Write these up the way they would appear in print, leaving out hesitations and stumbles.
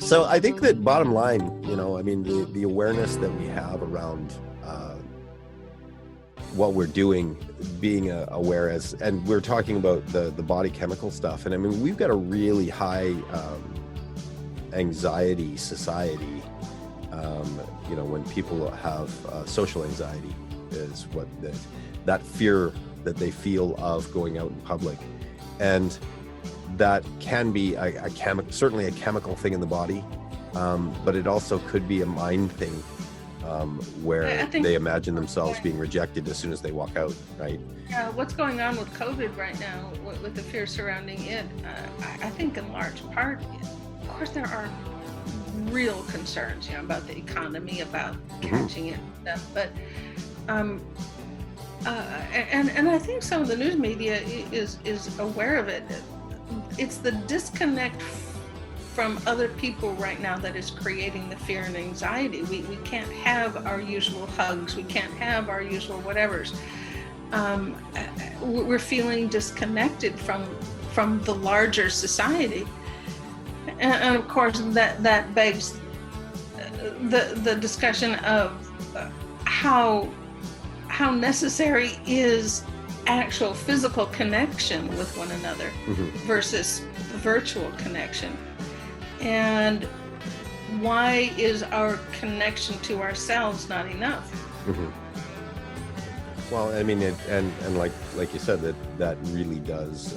So I think that bottom line, I mean, the awareness that we have around what we're doing, being aware and we're talking about the body chemical stuff. And I mean, we've got a really high anxiety society. When people have social anxiety is what that fear that they feel of going out in public. And that can be certainly a chemical thing in the body, but it also could be a mind thing, where they imagine themselves being rejected as soon as they walk out, right? Yeah, what's going on with COVID right now, with the fear surrounding it, I think in large part, of course, there are real concerns, about the economy, about catching it and stuff, but and I think some of the news media is aware of it. It's the disconnect from other people right now that is creating the fear and anxiety. We can't have our usual hugs. We can't have our usual whatevers. We're feeling disconnected from the larger society. And of course, that begs the discussion of how necessary is actual physical connection with one another versus virtual connection, and why is our connection to ourselves not enough? Well, I mean, and like you said, that really does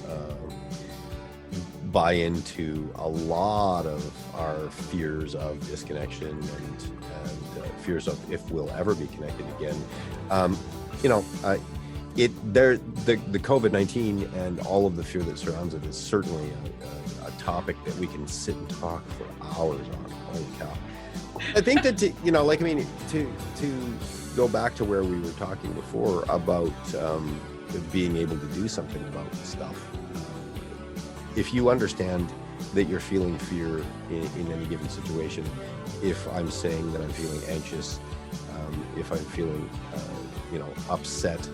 buy into a lot of our fears of disconnection and fears of if we'll ever be connected again. The COVID-19 and all of the fear that surrounds it is certainly a topic that we can sit and talk for hours on. Holy cow! I think that to go back to where we were talking before about being able to do something about stuff. If you understand that you're feeling fear in any given situation, if I'm saying that I'm feeling anxious, if I'm feeling upset,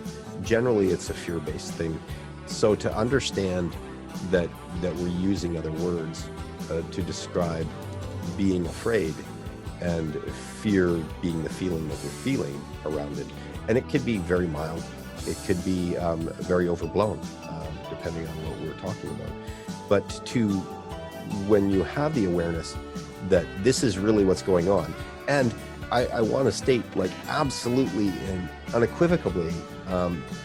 generally it's a fear-based thing. So to understand that we're using other words to describe being afraid, and fear being the feeling that we're feeling around it, and it could be very mild, it could be very overblown, depending on what we're talking about. But when you have the awareness that this is really what's going on, and I want to state, absolutely and unequivocally,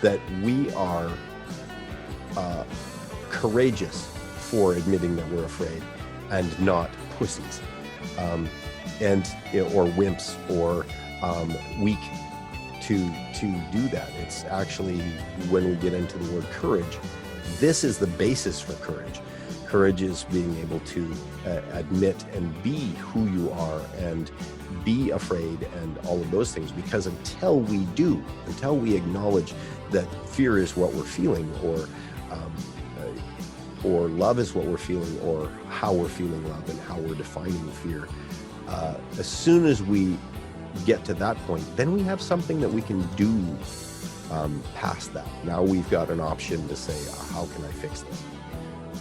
that we are courageous for admitting that we're afraid, and not pussies, or wimps, or weak to do that. It's actually, when we get into the word courage, this is the basis for courage. Courage is being able to admit and be who you are and be afraid and all of those things, because until we acknowledge that fear is what we're feeling, or love is what we're feeling, or how we're feeling love and how we're defining fear, as soon as we get to that point, then we have something that we can do past that. Now we've got an option to say, how can I fix this?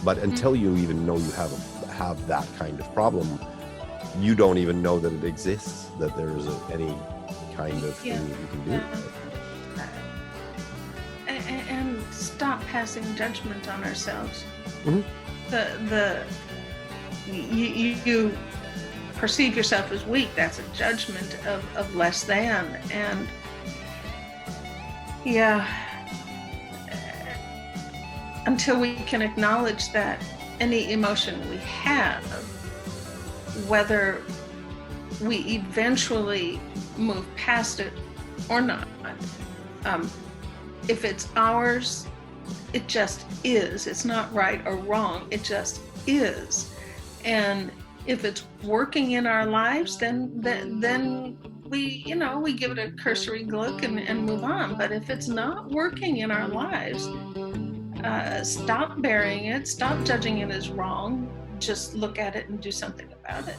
But until you even know you have that kind of problem, you don't even know that it exists, that there's any kind of thing that you can do. And stop passing judgment on ourselves. You perceive yourself as weak. That's a judgment of less than. And until we can acknowledge that any emotion we have, whether we eventually move past it or not, if it's ours, it just is. It's not right or wrong. It just is. And if it's working in our lives, then we give it a cursory look and move on. But if it's not working in our lives, stop burying it, stop judging it as wrong, just look at it and do something about it.